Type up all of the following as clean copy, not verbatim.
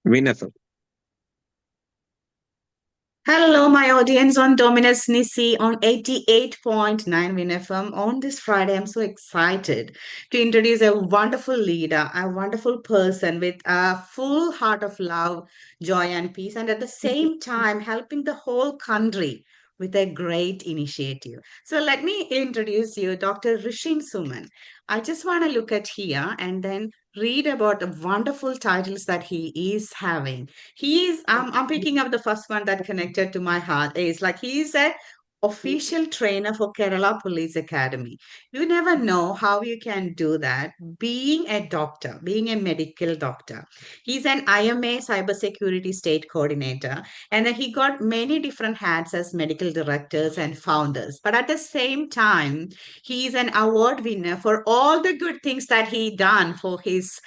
Wonderful. Hello, my audience on Dominus Nisi on 88.9 WinFM. On this Friday, I'm so excited to introduce a wonderful leader, a wonderful person with a full heart of love, joy, and peace, and at the same time, helping the whole country with a great initiative. So, let me introduce you, Dr. Rishin Suman. I just want to look at here and then read about the wonderful titles that he is having. I'm picking up the first one that connected to my heart is like he's a official trainer for Kerala Police Academy. You never know how you can do that being a doctor, being a medical doctor. He's an IMA cybersecurity state coordinator, and then he got many different hats as medical directors and founders. But at the same time, he is an award winner for all the good things that he done for his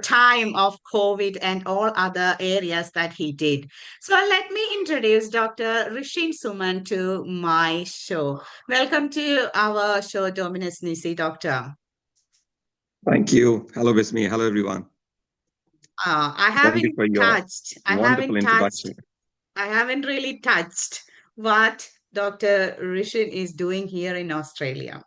time of COVID and all other areas that he did. So let me introduce Dr. Rishin Suman to my show. Welcome to our show, Dominus Nisi, Doctor. Thank you. Hello, Bismi. Hello, everyone. I Thank you haven't for your touched, I wonderful haven't touched, introduction. I haven't really touched what Dr. Rishin is doing here in Australia.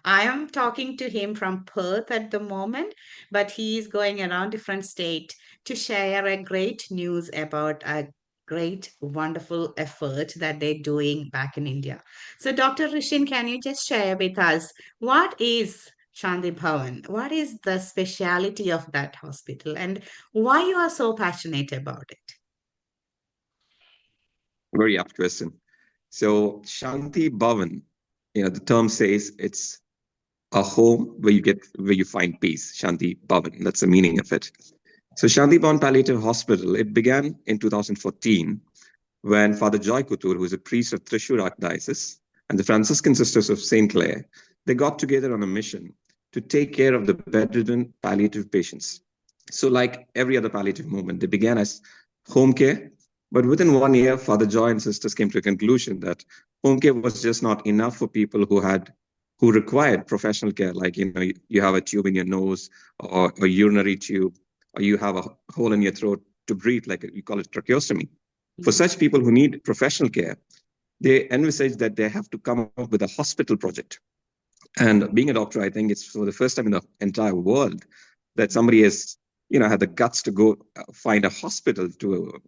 I am talking to him from Perth at the moment, but he is going around different state to share a great news about a great, wonderful effort that they're doing back in India. So, Dr. Rishin, can you just share with us what is Shanti Bhavan? What is the speciality of that hospital and why you are so passionate about it? Very apt question. So, Shanti Bhavan, the term says it's a home where you find peace. Shanti Bhavan. That's the meaning of it. So, Shanti Bhavan Palliative Hospital, it began in 2014 when Father Joy Kutur, who is a priest of Thrissur Archdiocese, and the Franciscan Sisters of St. Clare, they got together on a mission to take care of the bedridden palliative patients. So, like every other palliative movement, they began as home care, but within 1 year, Father Joy and sisters came to a conclusion that home care was just not enough for people who required professional care, like you have a tube in your nose or a urinary tube, or you have a hole in your throat to breathe, like you call it tracheostomy. For Mhm. such people who need professional care, they envisage that they have to come up with a hospital project. And being a doctor, I think it's for the first time in the entire world that somebody has, had the guts to go find a hospital to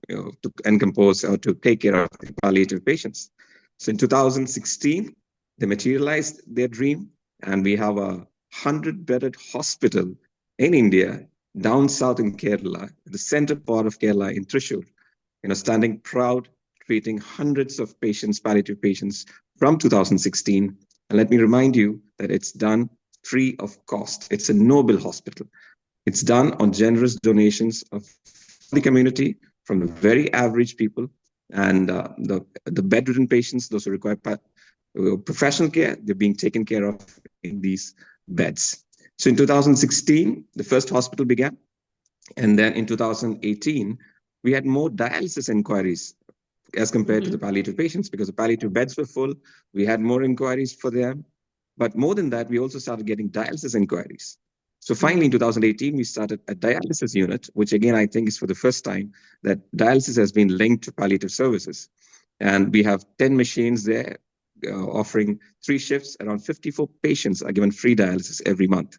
encompass or to take care of the palliative patients. So in 2016, they materialized their dream, and we have a 100-bedded hospital in India, down south in Kerala, the center part of Kerala in Thrissur, standing proud, treating hundreds of patients, palliative patients from 2016. And let me remind you that it's done free of cost. It's a noble hospital. It's done on generous donations of the community from the very average people and the bedridden patients, those who require professional care, they're being taken care of in these beds. So in 2016, the first hospital began. And then in 2018, we had more dialysis inquiries as compared to the Mhm. palliative patients because the palliative beds were full. We had more inquiries for them. But more than that, we also started getting dialysis inquiries. So finally, in Mhm. 2018, we started a dialysis unit, which again, I think is for the first time that dialysis has been linked to palliative services. And we have 10 machines there offering 3 shifts. Around 54 patients are given free dialysis every month.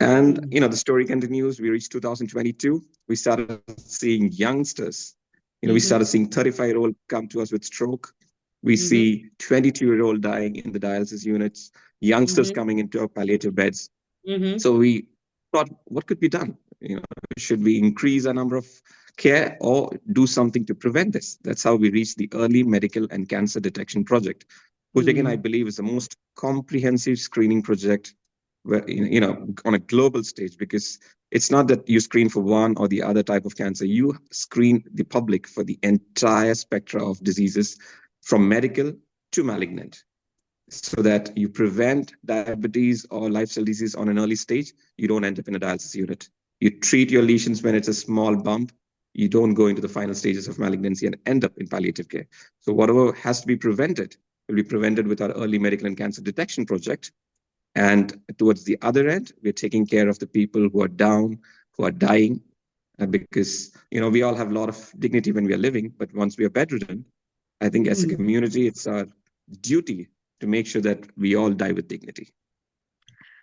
And Mhm. the story continues. We reached 2022. We started seeing youngsters. We started Mhm. seeing 35-year-old come to us with stroke. We Mhm. see 22-year-old dying in the dialysis units, youngsters Mhm. coming into our palliative beds. Mhm. So we thought, what could be done? Should we increase our number of care or do something to prevent this? That's how we reached the Early Medical and Cancer Detection Project, which again I Mhm. believe is the most comprehensive screening project where, on a global stage, because it's not that you screen for one or the other type of cancer. You screen the public for the entire spectra of diseases from medical to malignant so that you prevent diabetes or lifestyle disease on an early stage. You don't end up in a dialysis unit. You treat your lesions when it's a small bump. You don't go into the final stages of malignancy and end up in palliative care. So whatever has to be prevented will be prevented with our early medical and cancer detection project. And towards the other end, we're taking care of the people who are down, who are dying. because, we all have a lot of dignity when we are living, but once we are bedridden, I think as a community, it's our duty to make sure that we all die with dignity.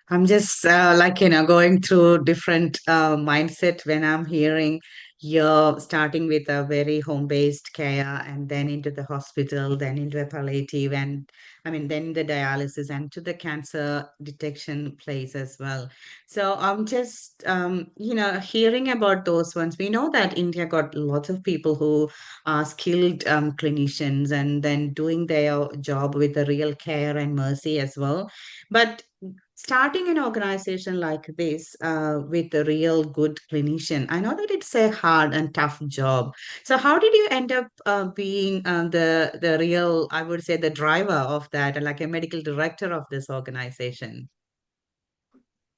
I'm just going through different mindset when I'm hearing you're starting with a very home-based care and then into the hospital, then into a palliative, and then the dialysis and to the cancer detection place as well. So I'm just, hearing about those ones. We know that India got lots of people who are skilled clinicians and then doing their job with the real care and mercy as well. But starting an organization like this with a real good clinician, I know that it's a hard and tough job. So how did you end up being the real, I would say, the driver of that, like a medical director of this organization?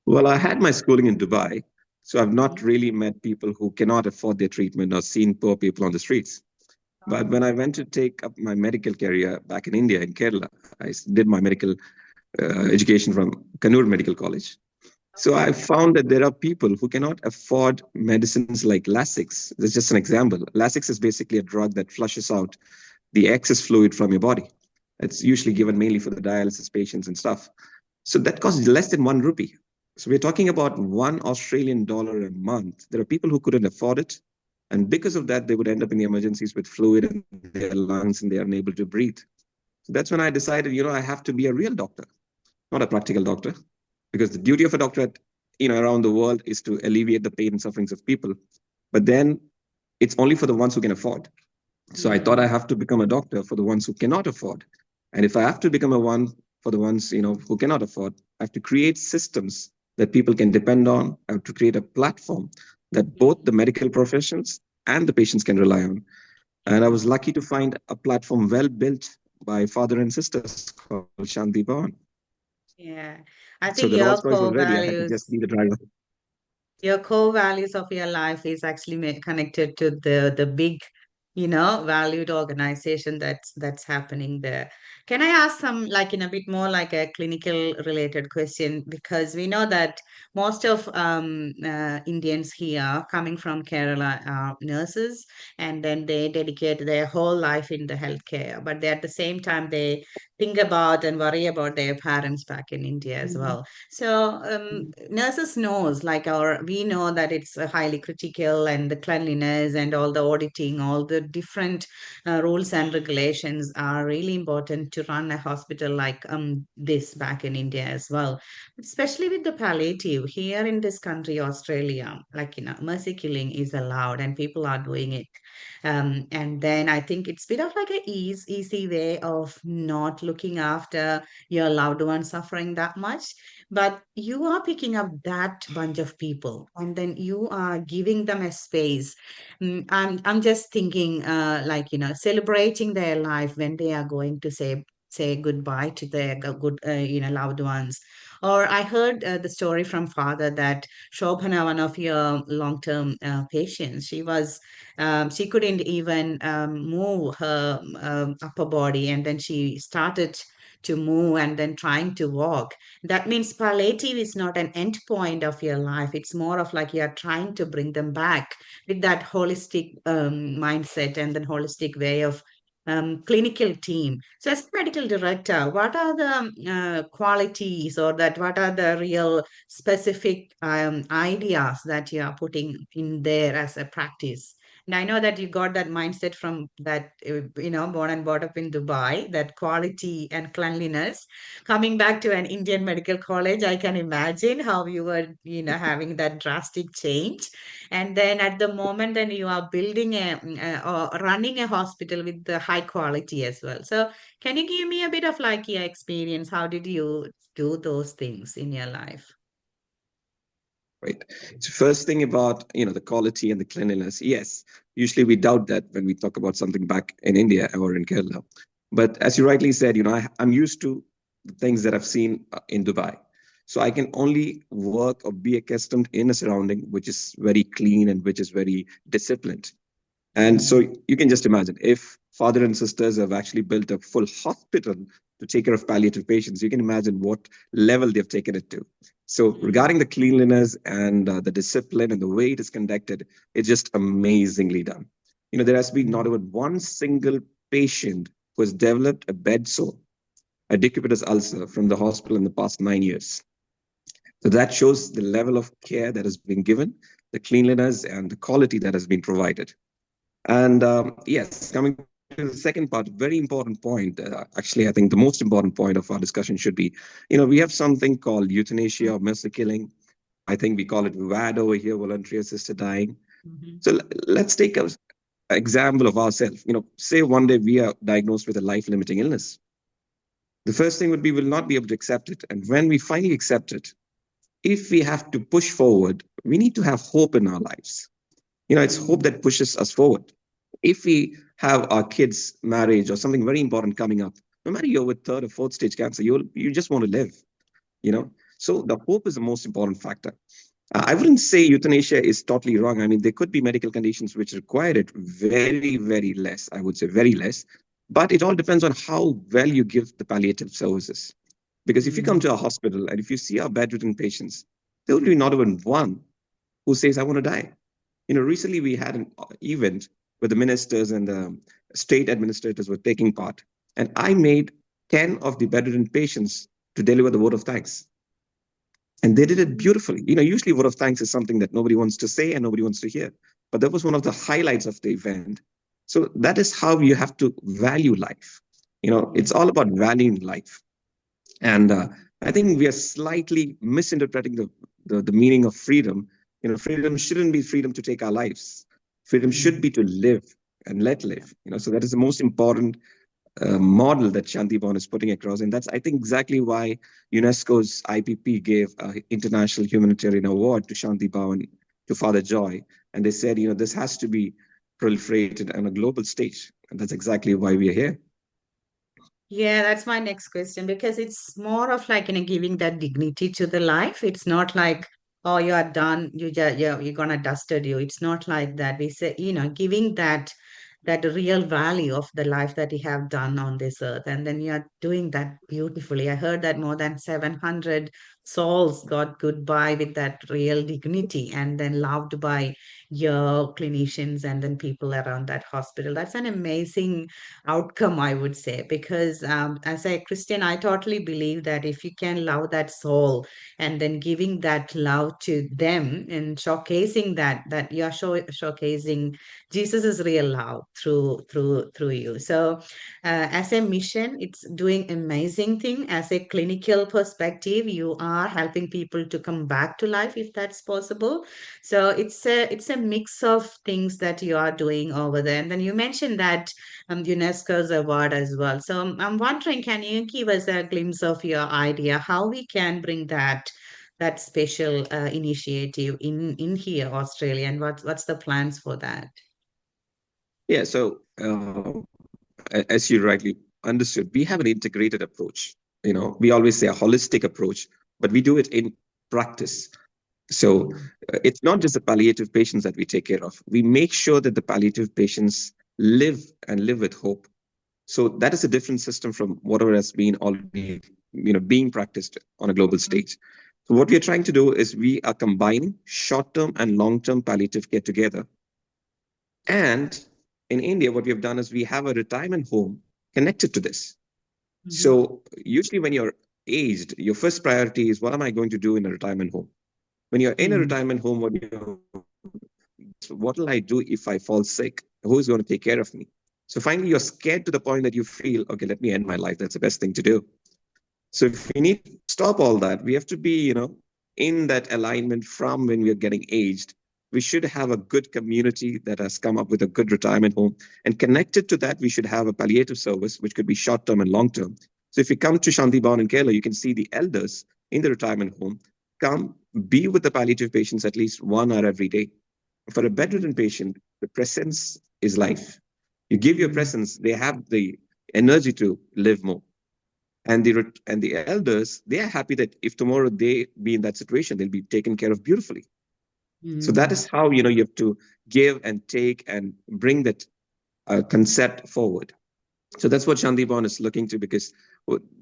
Well, I had my schooling in Dubai, so I've not really met people who cannot afford their treatment or seen poor people on the streets. But when I went to take up my medical career back in India, in Kerala, did my medical education from Kannur Medical College. So I found that there are people who cannot afford medicines like Lasix. That's just an example. Lasix is basically a drug that flushes out the excess fluid from your body. It's usually given mainly for the dialysis patients and stuff. So that costs less than 1 rupee. So we're talking about $1 Australian a month. There are people who couldn't afford it. And because of that, they would end up in the emergencies with fluid in their lungs and they are unable to breathe. So that's when I decided, I have to be a real doctor, not a practical doctor, because the duty of a doctor, around the world is to alleviate the pain and sufferings of people. But then it's only for the ones who can afford. So I thought I have to become a doctor for the ones who cannot afford. And if I have to become a one for the ones, who cannot afford, I have to create systems that people can depend on. I have to create a platform that both the medical professions and the patients can rely on. And I was lucky to find a platform well built by father and sisters called Shanti Bhavan. Yeah, I So think the Rolls Royce was ready. I had to just be the driver. your core values of your life is actually connected to the big, valued organization that's happening there. Can I ask some, like, in a bit more like a clinical related question? Because we know that most of Indians here coming from Kerala are nurses, and then they dedicate their whole life in the healthcare, but they, at the same time, they think about and worry about their parents back in India as well. So nurses knows, like, our we know that it's highly critical, and the cleanliness and all the auditing, all the different rules and regulations are really important to run a hospital like this back in India as well. Especially with the palliative here in this country, Australia, like, mercy killing is allowed and people are doing it. And then I think it's a bit of like a easy way of not looking after your loved one suffering that much, but you are picking up that bunch of people and then you are giving them a space. I'm just thinking like, celebrating their life when they are going to say goodbye to their good loved ones. Or I heard the story from father that Shobhana, one of your long-term patients, she couldn't even move her upper body, and then she started to move and then trying to walk. That means palliative is not an end point of your life. It's more of like you're trying to bring them back with that holistic mindset and then holistic way of clinical team. So as a medical director, what are the qualities, or that what are the real specific ideas that you are putting in there as a practice? And I know that you got that mindset from that, born and brought up in Dubai, that quality and cleanliness. Coming back to an Indian medical college, I can imagine how you were, having that drastic change. And then at the moment, then you are building or running a hospital with the high quality as well. So can you give me a bit of like your experience? How did you do those things in your life? Right. So first thing about, the quality and the cleanliness. Yes, usually we doubt that when we talk about something back in India or in Kerala. But as you rightly said, I'm used to the things that I've seen in Dubai. So I can only work or be accustomed in a surrounding which is very clean and which is very disciplined. And so you can just imagine, if father and sisters have actually built a full hospital to take care of palliative patients, you can imagine what level they've taken it to. So regarding the cleanliness and the discipline and the way it is conducted, it's just amazingly done. There has been not even one single patient who has developed a bed sore, a decubitus ulcer from the hospital in the past 9 years. So that shows the level of care that has been given, the cleanliness and the quality that has been provided. And yes, coming to the second part, very important point. Actually, I think the most important point of our discussion should be, we have something called euthanasia or mercy killing. I think we call it VAD over here, voluntary assisted dying. So let's take an example of ourselves. Say one day we are diagnosed with a life-limiting illness. The first thing would be we'll not be able to accept it. And when we finally accept it, if we have to push forward, we need to have hope in our lives. It's hope that pushes us forward. If we have our kids' marriage or something very important coming up, no matter you're with third or fourth stage cancer, you just want to live. So the hope is the most important factor. I wouldn't say euthanasia is totally wrong. I mean, there could be medical conditions which require it very, very less. I would say very less. But it all depends on how well you give the palliative services. Because if you come to a hospital and if you see our bedridden patients, there will be not even one who says, I want to die. Recently we had an event where the ministers and the state administrators were taking part. And I made 10 of the bedridden patients to deliver the vote of thanks. And they did it beautifully. Usually vote of thanks is something that nobody wants to say and nobody wants to hear. But that was one of the highlights of the event. So that is how you have to value life. It's all about valuing life. And I think we are slightly misinterpreting the meaning of freedom. Freedom shouldn't be freedom to take our lives. Freedom should be to live and let live. So that is the most important model that Shanti Bhavan is putting across. And that's, I think, exactly why UNESCO's IPP gave an International Humanitarian Award to Shanti Bhavan, to Father Joy. And they said, this has to be proliferated on a global stage. And that's exactly why we are here. Yeah, that's my next question because it's more of like, giving that dignity to the life. It's not like, oh, you are done, you're gonna dusted you. It's not like that. We say, giving that real value of the life that you have done on this earth, and then you are doing that beautifully. I heard that more than 700 souls got goodbye with that real dignity and then loved by your clinicians and then people around that hospital. That's an amazing outcome, I would say, because as a Christian, I totally believe that if you can love that soul and then giving that love to them and showcasing that you are showcasing Jesus' real love through you. So as a mission, it's doing amazing thing. As a clinical perspective, you are helping people to come back to life if that's possible. So it's a mix of things that you are doing over there. And then you mentioned that UNESCO's award as well. So I'm wondering, can you give us a glimpse of your idea how we can bring that special initiative in here, Australia, and what's the plans for that? Yeah, so as you rightly understood, we have an integrated approach. We always say a holistic approach, but we do it in practice. So it's not just the palliative patients that we take care of. We make sure that the palliative patients live and live with hope. So that is a different system from whatever has been already, being practiced on a global stage. So what we are trying to do is we are combining short-term and long-term palliative care together. And in India, what we have done is we have a retirement home connected to this. So usually when you're aged, your first priority is what am I going to do in a retirement home? When you're in a retirement home, what will I do if I fall sick? Who is going to take care of me? So finally, you're scared to the point that you feel, okay, let me end my life. That's the best thing to do. So if we need to stop all that, we have to be, in that alignment from when we're getting aged. We should have a good community that has come up with a good retirement home. And connected to that, we should have a palliative service, which could be short-term and long-term. So if you come to Shanti Bhavan in Kerala, you can see the elders in the retirement home come be with the palliative patients at least 1 hour every day. For a bedridden patient, the presence is life. You give your presence, they have the energy to live more. And the elders, they are happy that if tomorrow they be in that situation, they'll be taken care of beautifully. So that is how, you have to give and take and bring that concept forward. So that's what Shanti Bhavan is looking to, because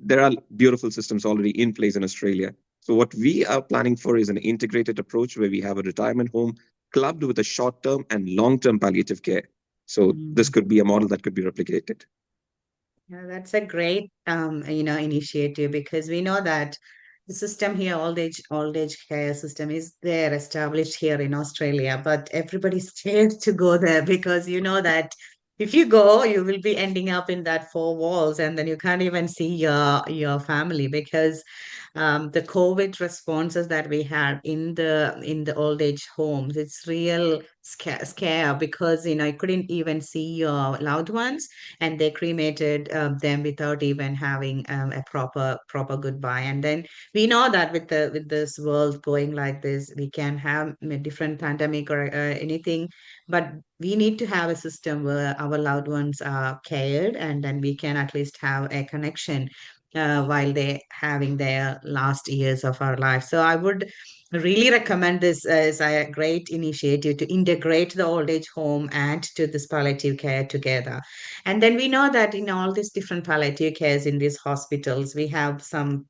there are beautiful systems already in place in Australia. So what we are planning for is an integrated approach where we have a retirement home clubbed with a short-term and long-term palliative care. So this Mm. could be a model that could be replicated. Yeah, that's a great initiative, because we know that the system here, old age care system is there established here in Australia, but everybody's scared to go there, because you know that if you go, you will be ending up in that four walls, and then you can't even see your family, because the COVID responses that we had in the old age homes, it's real scare, because you couldn't even see your loved ones, and they cremated them without even having a proper goodbye. And then we know that with this world going like this, we can have a different pandemic or anything, but we need to have a system where our loved ones are cared, and then we can at least have a connection while they having their last years of our life. So I would really recommend this as a great initiative to integrate the old age home and to this palliative care together. And then we know that in all these different palliative cares in these hospitals, we have some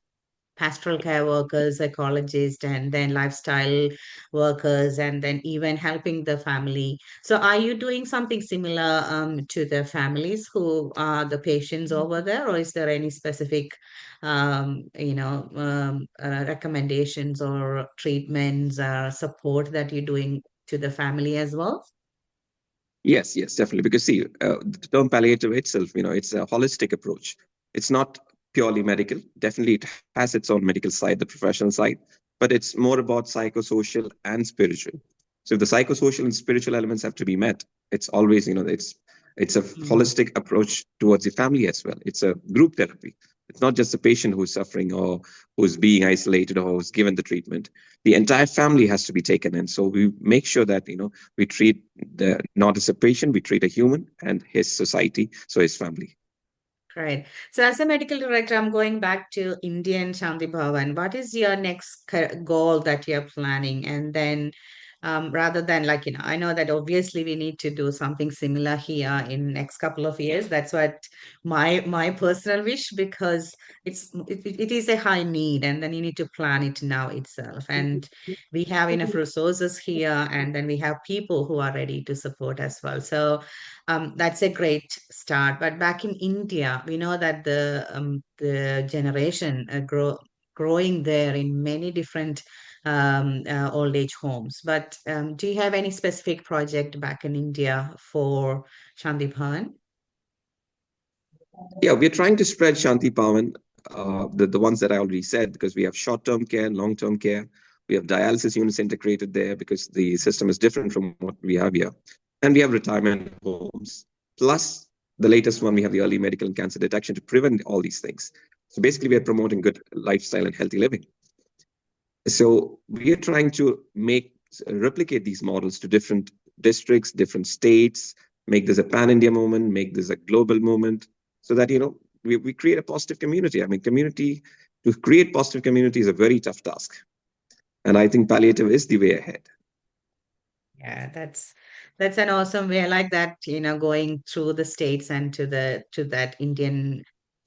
pastoral care workers, psychologists, and then lifestyle workers, and then even helping the family. So, are you doing something similar to the families who are the patients over there, or is there any specific, recommendations or treatments or support that you're doing to the family as well? Yes, yes, definitely. Because see, the term palliative itself, it's a holistic approach. It's not purely medical. Definitely, it has its own medical side, the professional side, but it's more about psychosocial and spiritual. So if the psychosocial and spiritual elements have to be met, it's always, it's a Mm. holistic approach towards the family as well. It's a group therapy. It's not just the patient who's suffering or who's being isolated or who's given the treatment. The entire family has to be taken in. So we make sure that, we treat the not as a patient, we treat a human and his society, so his family. Right. So, as a medical director, I'm going back to Indian Shanti Bhavan. What is your next goal that you're planning? And then, rather than I know that obviously we need to do something similar here in next couple of years. That's what my personal wish, because it is a high need, and then you need to plan it now itself. And we have enough resources here, and then we have people who are ready to support as well. So that's a great start. But back in India, we know that the generation growing there in many different old age homes. But do you have any specific project back in India for Shanti Bhavan? Yeah, we're trying to spread Shanti Bhavan, the ones that I already said, because we have short-term care, long-term care. We have dialysis units integrated there because the system is different from what we have here. And we have retirement homes. Plus, the latest one, we have the early medical and cancer detection to prevent all these things. So basically, we are promoting good lifestyle and healthy living. So we are trying to replicate these models to different districts, different states, make this a pan-India movement, make this a global movement, so that we create a positive community. I mean, to create positive community is a very tough task, and I think palliative is the way ahead. Yeah, that's an awesome way. I like that, going through the states and to that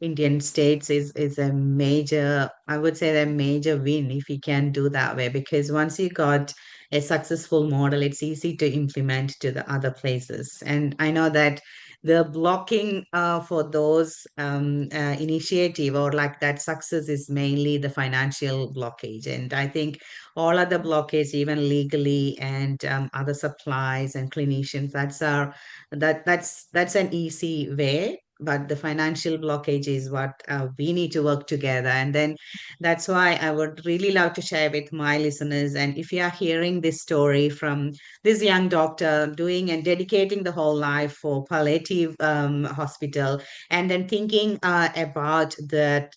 Indian states is a major, I would say, a major win if you can do that way, because once you got a successful model, it's easy to implement to the other places. And I know that the blocking for those initiative or like that success is mainly the financial blockage. And I think all other blockades, even legally and other supplies and clinicians, that's an easy way. But the financial blockage is what we need to work together. And then that's why I would really love to share with my listeners. And if you are hearing this story from this young doctor doing and dedicating the whole life for palliative hospital, and then thinking about that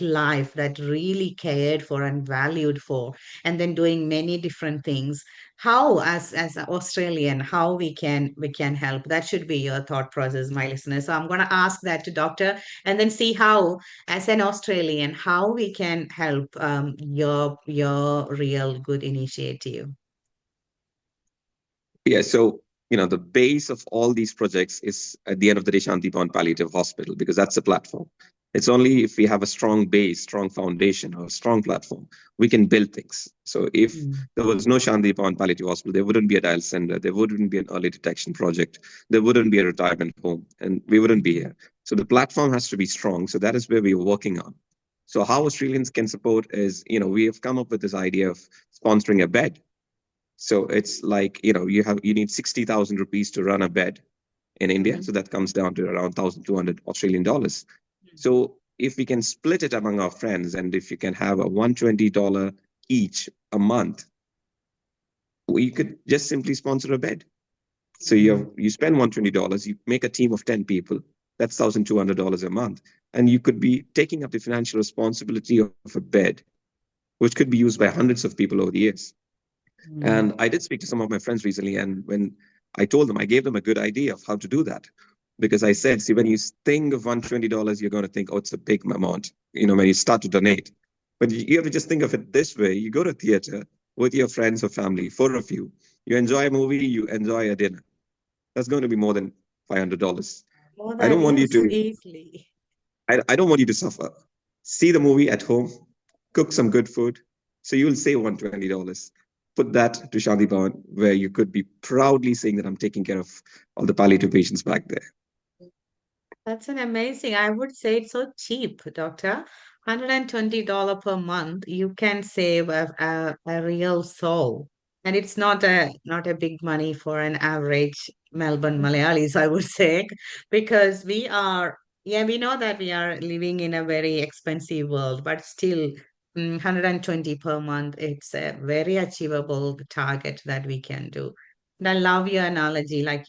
life that really cared for and valued for, and then doing many different things, how as an Australian, how we can help, that should be your thought process, my listeners. So I'm going to ask that to doctor, and then see how, as an Australian, how we can help your real good initiative. Yeah, so the base of all these projects is at the end of the day Shanti Bhavan Palliative Hospital, because that's the platform. It's only if we have a strong base, strong foundation, or a strong platform, we can build things. So if Mm. there was no Shanti Bhavan Palliative Hospital, there wouldn't be a dial center, there wouldn't be an early detection project, there wouldn't be a retirement home, and we wouldn't be here. So the platform has to be strong. So that is where we're working on. So how Australians can support is, we have come up with this idea of sponsoring a bed. So it's like, you need 60,000 rupees to run a bed in India. Mhm. So that comes down to around 1,200 Australian dollars. So if we can split it among our friends, and if you can have a $120 each a month, we could just simply sponsor a bed. So Mhm. you spend $120, you make a team of 10 people, that's $1,200 a month. And you could be taking up the financial responsibility of a bed, which could be used by hundreds of people over the years. Mhm. And I did speak to some of my friends recently, and when I told them, I gave them a good idea of how to do that. Because I said, see, when you think of $120, you're going to think, oh, it's a big amount, when you start to donate. But you have to just think of it this way. You go to theater with your friends or family, four of you enjoy a movie, you enjoy a dinner. That's going to be more than $500. More I than, don't want you yes, to, easily. I don't want you to suffer. See the movie at home, cook some good food. So you'll save $120. Put that to Shanti Bhavan, where you could be proudly saying that I'm taking care of all the palliative patients back there. That's an amazing. I would say it's so cheap, doctor. $120 per month, you can save a real soul. And it's not a big money for an average Melbourne Malayalis, I would say, because yeah, we know that we are living in a very expensive world, but still, 120 per month, it's a very achievable target that we can do. And I love your analogy, like,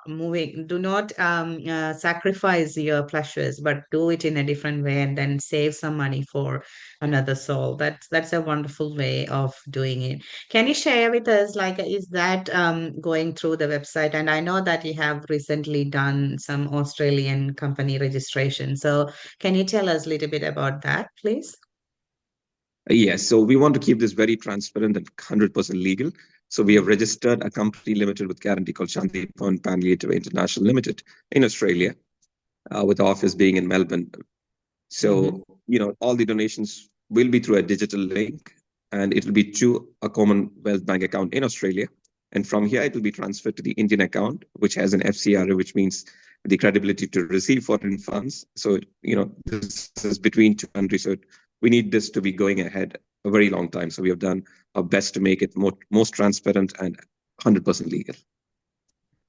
moving, do not sacrifice your pleasures, but do it in a different way and then save some money for another soul. That's a wonderful way of doing it. Can you share with us, like, is that going through the website? And I know that you have recently done some Australian company registration. So can you tell us a little bit about that, please? Yes, so we want to keep this very transparent and 100% legal. So we have registered a company limited with guarantee called Shanti Bhavan Palliative International Limited in Australia, with the office being in Melbourne. Mm-hmm. So, all the donations will be through a digital link, and it will be to a Commonwealth Bank account in Australia. And from here, it will be transferred to the Indian account, which has an FCRA, which means the credibility to receive foreign funds. So, this is between two countries. So we need this to be going ahead a very long time. So we have done our best to make it most transparent and 100% legal.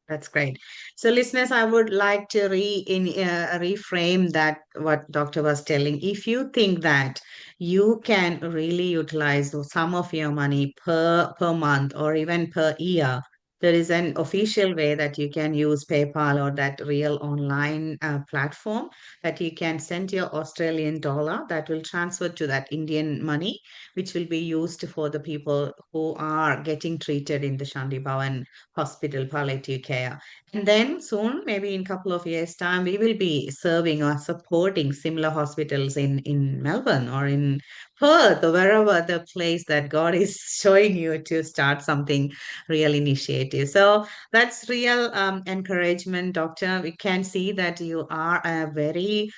That's great. So, listeners, I would like to reframe that what doctor was telling. If you think that you can really utilize some of your money per month or even per year, there is an official way that you can use PayPal or that real online platform that you can send your Australian dollar that will transfer to that Indian money, which will be used for the people who are getting treated in the Shanti Bhavan Hospital palliative care. And then soon, maybe in a couple of years' time, we will be serving or supporting similar hospitals in Melbourne or in Perth or wherever the place that God is showing you to start something real initiative. So that's real encouragement, doctor. We can see that you are a very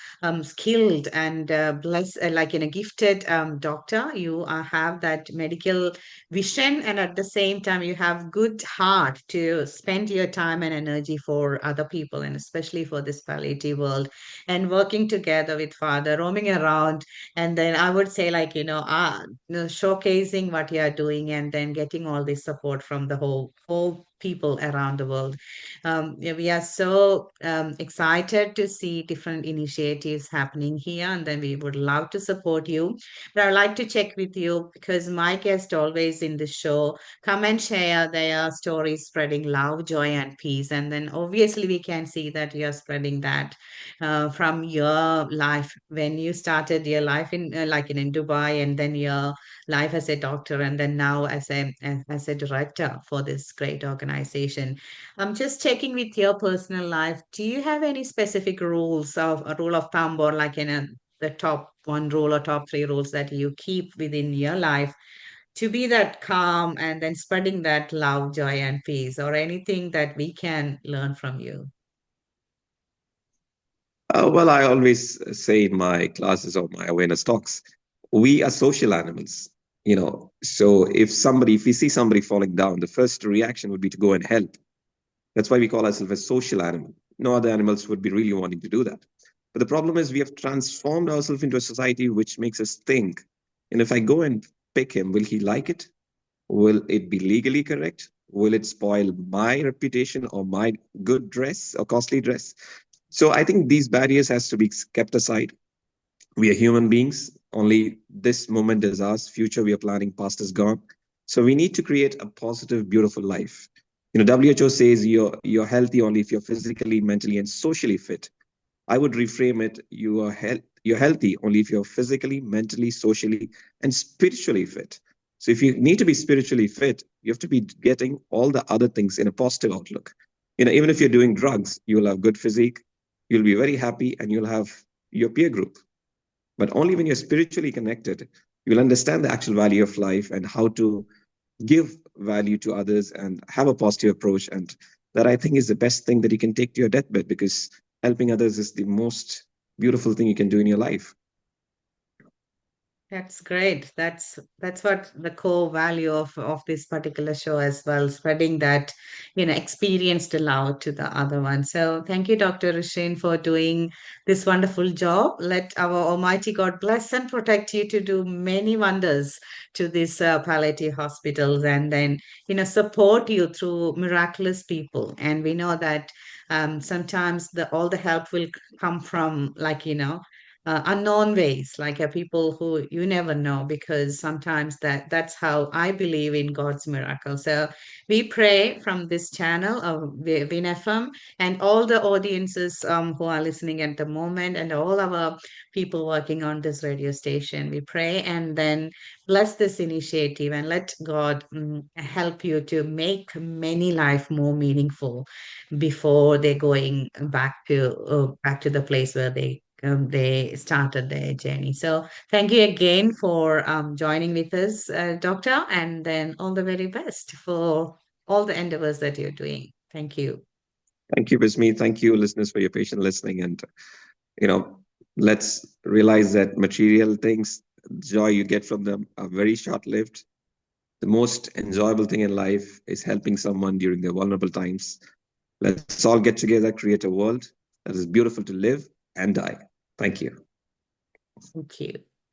skilled and blessed, like in a gifted doctor. You have that medical vision, and at the same time you have good heart to spend your time and energy for other people, and especially for this palliative world, and working together with father, roaming around, and then I would say, like, showcasing what you are doing and then getting all this support from the whole people around the world. Yeah, we are so excited to see different initiatives happening here, and then we would love to support you. But I'd like to check with you because my guest always in the show come and share their stories, spreading love, joy, and peace. And then obviously we can see that you're spreading that from your life when you started your life in like in Dubai, and then your life as a doctor, and then now as a director for this great organization. I'm just checking with your personal life. Do you have any specific rules of a rule of thumb, or like in the top one rule or top three rules that you keep within your life to be that calm and then spreading that love, joy, and peace, or anything that we can learn from you? Well, I always say in my classes or my awareness talks, we are social animals. So if we see somebody falling down, the first reaction would be to go and help. That's why we call ourselves a social animal. No other animals would be really wanting to do that. But the problem is we have transformed ourselves into a society which makes us think, and if I go and pick him, will he like it? Will it be legally correct? Will it spoil my reputation or my good dress or costly dress? So I think these barriers has to be kept aside. We are human beings. Only this moment is ours. Future we are planning, past is gone. So we need to create a positive, beautiful life. WHO says you're healthy only if you're physically, mentally, and socially fit. I would reframe it: you're healthy only if you're physically, mentally, socially, and spiritually fit. So if you need to be spiritually fit, you have to be getting all the other things in a positive outlook. Even if you're doing drugs, you'll have good physique, you'll be very happy, and you'll have your peer group. But only when you're spiritually connected, you'll understand the actual value of life and how to give value to others and have a positive approach. And that, I think, is the best thing that you can take to your deathbed, because helping others is the most beautiful thing you can do in your life. That's great. That's what the core value of this particular show as well, spreading that, experienced love to the other one. So thank you, Dr. Rishin, for doing this wonderful job. Let our Almighty God bless and protect you to do many wonders to these palliative hospitals, and then, support you through miraculous people. And we know that sometimes all the help will come from, like, unknown ways, like people who you never know, because sometimes that's how I believe in God's miracle. So we pray from this channel of WinFM, and all the audiences who are listening at the moment, and all our people working on this radio station, we pray and then bless this initiative, and let God help you to make many life more meaningful before they're going back to the place where they started their journey. So thank you again for joining with us, Doctor, and then all the very best for all the endeavors that you're doing. Thank you. Thank you, Bismi. Thank you, listeners, for your patient listening. And, you know, let's realize that material things, joy you get from them, are very short lived. The most enjoyable thing in life is helping someone during their vulnerable times. Let's all get together, create a world that is beautiful to live and die. Thank you. Thank you.